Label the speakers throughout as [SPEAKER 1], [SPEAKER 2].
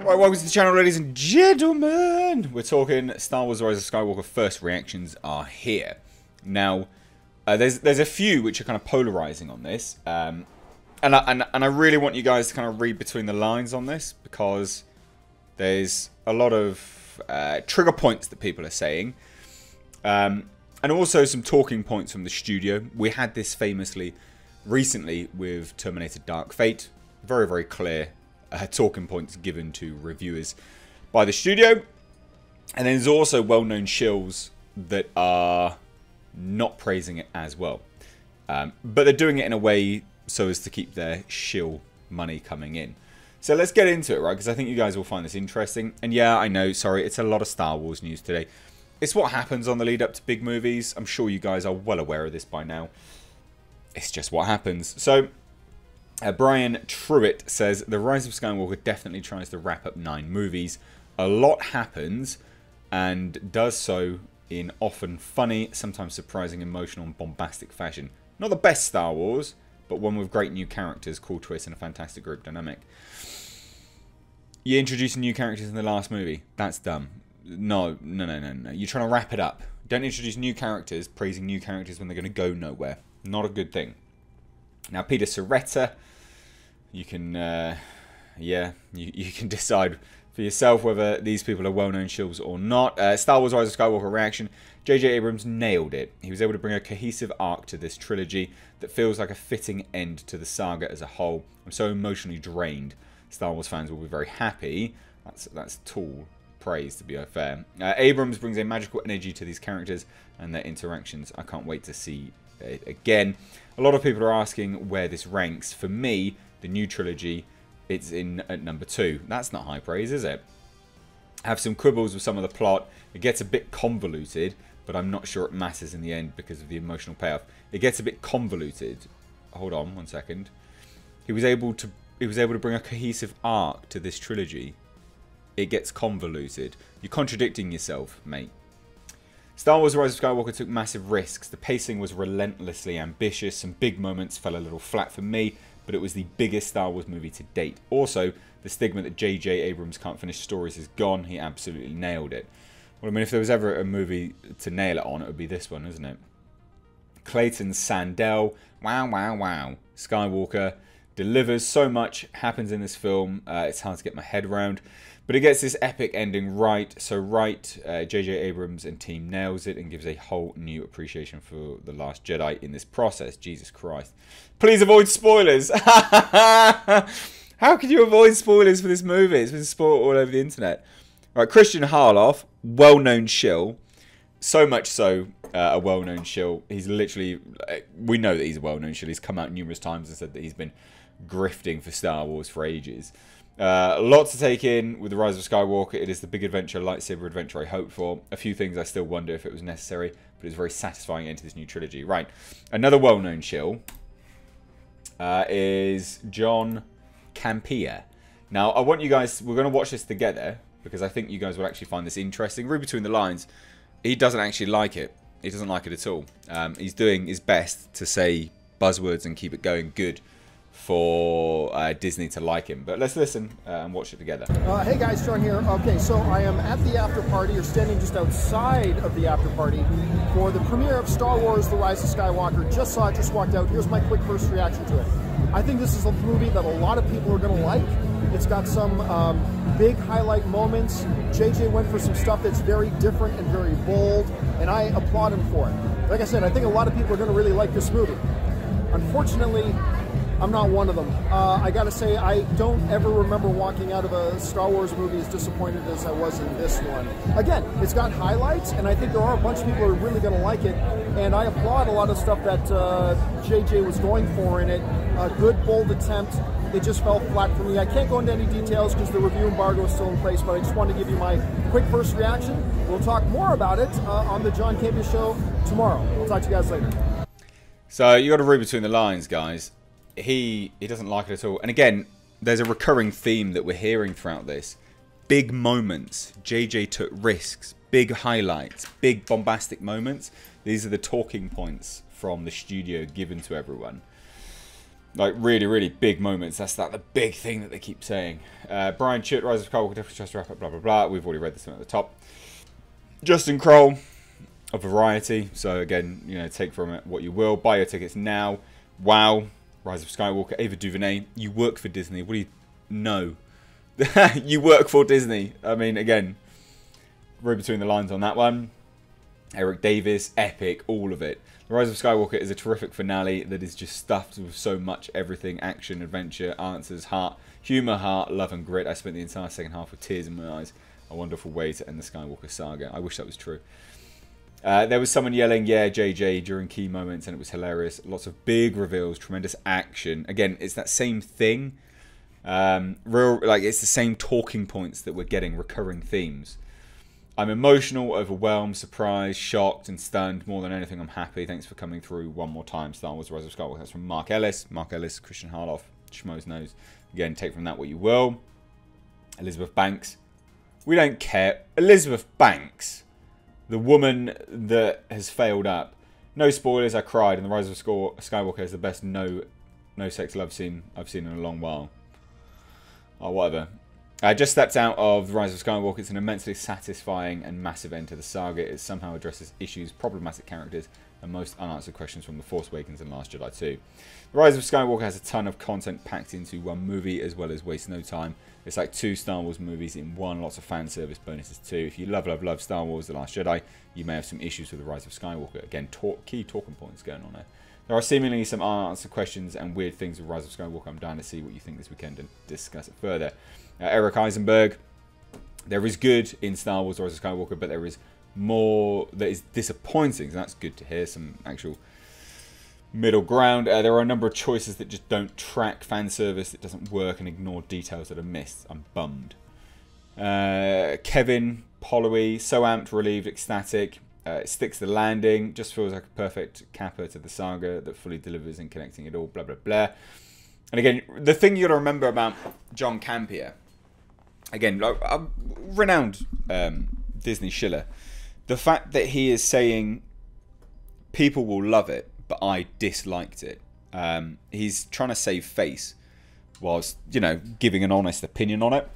[SPEAKER 1] Right, welcome to the channel, ladies and gentlemen. We're talking Star Wars: The Rise of Skywalker. First reactions are here. Now, there's a few which are kind of polarizing on this, and I really want you guys to kind of read between the lines on this, because there's a lot of trigger points that people are saying, and also some talking points from the studio. We had this famously recently with Terminator Dark Fate. Very, very clear talking points given to reviewers by the studio. And then there's also well-known shills that are not praising it as well. But they're doing it in a way so as to keep their shill money coming in. So let's get into it, right? Because I think you guys will find this interesting. And yeah, I know, sorry, it's a lot of Star Wars news today. It's what happens on the lead up to big movies. I'm sure you guys are well aware of this by now. It's just what happens. So Brian Truitt says, The Rise of Skywalker definitely tries to wrap up 9 movies. A lot happens, and does so in often funny, sometimes surprising, emotional and bombastic fashion. Not the best Star Wars, but one with great new characters, cool twists, and a fantastic group dynamic. You introducing new characters in the last movie. That's dumb. No. You're trying to wrap it up. Don't introduce new characters, praising new characters when they're going to go nowhere. Not a good thing. Now, Peter Soretta, you can, yeah, you can decide for yourself whether these people are well-known shills or not. Star Wars: Rise of Skywalker reaction. J.J. Abrams nailed it. He was able to bring a cohesive arc to this trilogy that feels like a fitting end to the saga as a whole. I'm so emotionally drained. Star Wars fans will be very happy. That's tall praise, to be fair. Abrams brings a magical energy to these characters and their interactions. I can't wait to see it again. A lot of people are asking where this ranks. For me, the new trilogy, it's in at number 2. That's not high praise, is it? I have some quibbles with some of the plot. It gets a bit convoluted, but I'm not sure it matters in the end because of the emotional payoff. It gets a bit convoluted. Hold on one second. He was able to bring a cohesive arc to this trilogy. It gets convoluted. You're contradicting yourself, mate. Star Wars: Rise of Skywalker took massive risks. The pacing was relentlessly ambitious. Some big moments fell a little flat for me, but it was the biggest Star Wars movie to date. Also, the stigma that J.J. Abrams can't finish stories is gone. He absolutely nailed it. Well, I mean, if there was ever a movie to nail it on, it would be this one, isn't it? Clayton Sandell. Wow. Skywalker delivers. So much happens in this film. It's hard to get my head around. But it gets this epic ending right. So right, J.J. Abrams and team nails it and gives a whole new appreciation for The Last Jedi in this process. Jesus Christ. Please avoid spoilers. How can you avoid spoilers for this movie? It's been spoiled all over the internet. Right, Christian Harloff, well-known shill. So much so, a well-known shill. He's literally, we know that he's a well-known shill. He's come out numerous times and said that he's been grifting for Star Wars for ages. A lot to take in with The Rise of Skywalker. It is the big adventure, lightsaber adventure I hoped for. A few things I still wonder if it was necessary, but it's very satisfying into this new trilogy. Right, another well-known shill is John Campea. Now, I want you guys, we're going to watch this together, because I think you guys will actually find this interesting. Read between the lines. He doesn't actually like it. He doesn't like it at all. He's doing his best to say buzzwords and keep it going good for Disney to like him. But let's listen and watch it together.
[SPEAKER 2] Hey guys, John here. Okay, so I am at the after party, or standing just outside of the after party for the premiere of Star Wars: The Rise of Skywalker. Just saw it, just walked out. Here's my quick first reaction to it. I think this is a movie that a lot of people are going to like. It's got some big highlight moments. JJ went for some stuff that's very different and very bold, and I applaud him for it. Like I said, I think a lot of people are going to really like this movie. Unfortunately, I'm not one of them. I gotta say, I don't ever remember walking out of a Star Wars movie as disappointed as I was in this one. Again, it's got highlights, and I think there are a bunch of people who are really gonna like it, and I applaud a lot of stuff that JJ was going for in it. A good, bold attempt. It just fell flat for me. I can't go into any details because the review embargo is still in place, but I just wanted to give you my quick first reaction. We'll talk more about it on the John Campea Show tomorrow. I'll talk to you guys later.
[SPEAKER 1] So you got to read between the lines, guys. He doesn't like it at all. And again, there's a recurring theme that we're hearing throughout this. Big moments. JJ took risks. Big highlights. Big bombastic moments. These are the talking points from the studio given to everyone. Like, really, really big moments. That's the big thing that they keep saying. Brian Chute, Rise of Skywalker, definitely trust wrap up, blah, blah, blah. We've already read this one at the top. Justin Kroll, a variety. So, again, you know, take from it what you will. Buy your tickets now. Wow. Rise of Skywalker. Ava DuVernay, you work for Disney. What do you know? You work for Disney. I mean, again, read between the lines on that one. Eric Davis, epic, all of it. The Rise of Skywalker is a terrific finale that is just stuffed with so much everything. Action, adventure, answers, heart, humour, heart, love and grit. I spent the entire second half with tears in my eyes. A wonderful way to end the Skywalker saga. I wish that was true. There was someone yelling, yeah, JJ, during key moments, and it was hilarious. Lots of big reveals, tremendous action. Again, it's that same thing. It's the same talking points that we're getting, recurring themes. I'm emotional, overwhelmed, surprised, shocked, and stunned. More than anything, I'm happy. Thanks for coming through one more time. Star Wars: Rise of Skywalker. That's from Mark Ellis. Mark Ellis, Christian Harloff, Schmoes knows. Again, take from that what you will. Elizabeth Banks. We don't care. Elizabeth Banks, the woman that has failed up. No spoilers, I cried, and The Rise of Skywalker is the best no-sex love scene I've seen in a long while. Oh, whatever. I just stepped out of The Rise of Skywalker. It's an immensely satisfying and massive end to the saga. It somehow addresses issues, problematic characters, and most unanswered questions from The Force Awakens and Last Jedi 2. The Rise of Skywalker has a ton of content packed into one movie, as well as waste no time. It's like 2 Star Wars movies in one, lots of fan service bonuses too. If you love Star Wars The Last Jedi, you may have some issues with The Rise of Skywalker. Again, key talking points going on there. There are seemingly some unanswered questions and weird things with Rise of Skywalker. I'm down to see what you think this weekend and discuss it further. Eric Eisenberg, there is good in Star Wars: Rise of Skywalker, but there is more that is disappointing. So that's good to hear, some actual middle ground. There are a number of choices that just don't track fan service, it doesn't work, and ignore details that are missed. I'm bummed. Kevin Polloway, so amped, relieved, ecstatic. It sticks the landing, just feels like a perfect capper to the saga that fully delivers in connecting it all, blah, blah, blah. And again, the thing you got to remember about John Campea, again, a renowned Disney shiller, the fact that he is saying people will love it, but I disliked it. He's trying to save face whilst, you know, giving an honest opinion on it,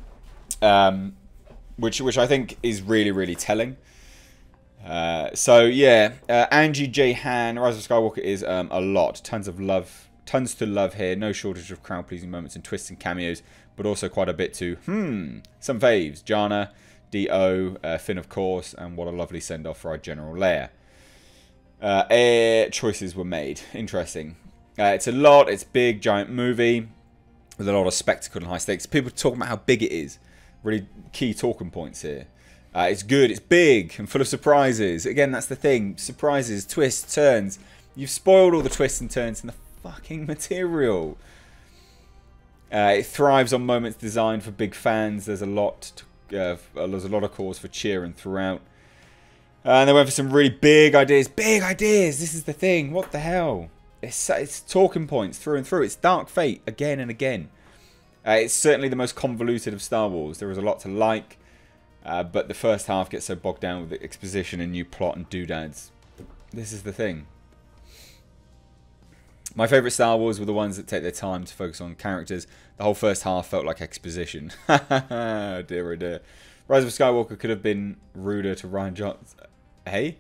[SPEAKER 1] which I think is really, really telling. So yeah, Angie J. Han, Rise of Skywalker is a lot, tons to love here. No shortage of crowd-pleasing moments and twists and cameos, but also quite a bit to some faves. Jana, D.O., Finn of course, and what a lovely send-off for our General Leia. Choices were made. Interesting. It's a lot. It's big, giant movie with a lot of spectacle and high stakes. People talking about how big it is. Really key talking points here. It's good, it's big, and full of surprises. Again, that's the thing. Surprises, twists, turns. You've spoiled all the twists and turns in the fucking material. It thrives on moments designed for big fans. There's a lot of cause for cheering throughout. And they went for some really big ideas. Big ideas! This is the thing. What the hell? It's talking points through and through. It's Dark Fate again and again. It's certainly the most convoluted of Star Wars. There is a lot to like. But the first half gets so bogged down with the exposition and new plot and doodads. This is the thing. My favourite Star Wars were the ones that take their time to focus on characters. The whole first half felt like exposition. Dear oh dear. Rise of Skywalker could have been ruder to Rian Johnson. Hey?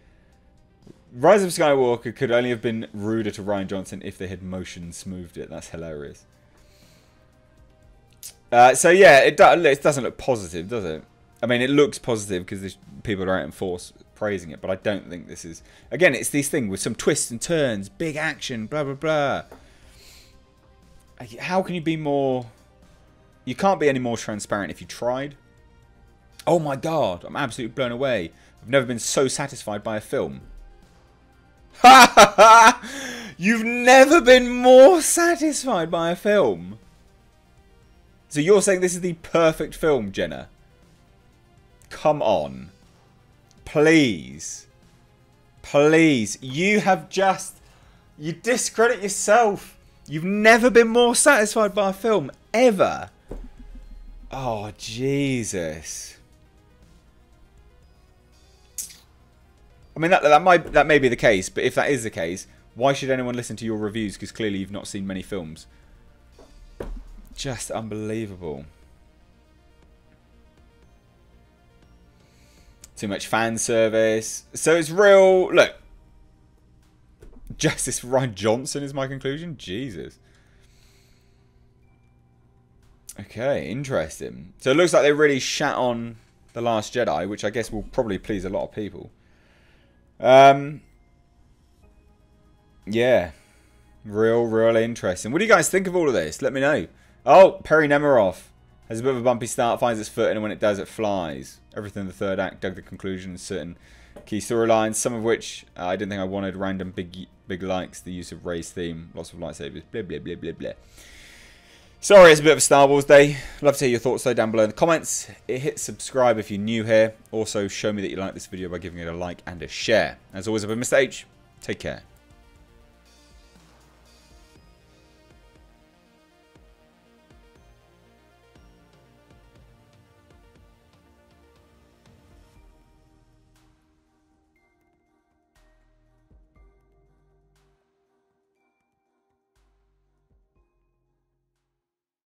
[SPEAKER 1] Rise of Skywalker could only have been ruder to Rian Johnson if they had motion smoothed it. That's hilarious. So yeah, it doesn't look positive, does it? I mean, it looks positive because people are out in force praising it, but I don't think this is... Again, it's this thing with some twists and turns, big action, blah, blah, blah. How can you be more... You can't be any more transparent if you tried. Oh my god, I'm absolutely blown away. I've never been so satisfied by a film. Ha ha ha! You've never been more satisfied by a film. So you're saying this is the perfect film, Jenna? Come on. Please. Please. You have just... You discredit yourself. You've never been more satisfied by a film. Ever. Oh, Jesus. I mean, that may be the case, but if that is the case, Why should anyone listen to your reviews? Because clearly you've not seen many films. Just unbelievable. Too much fan service. So it's real. Look. Justice for Ryan Johnson is my conclusion. Jesus. Okay, interesting. So it looks like they really shat on The Last Jedi, which I guess will probably please a lot of people. Yeah. Real interesting. What do you guys think of all of this? Let me know. Oh, Perry Nemiroff has a bit of a bumpy start, finds its foot, and when it does, it flies. Everything in the third act dug the conclusion, certain key storylines, some of which I didn't think I wanted. Random big likes, the use of Rey's theme, lots of lightsabers, blah, blah, blah, blah, blah. Sorry, it's a bit of a Star Wars day. Love to hear your thoughts though down below in the comments. Hit subscribe if you're new here. Also, show me that you like this video by giving it a like and a share. As always, I've been Mr. H. Take care.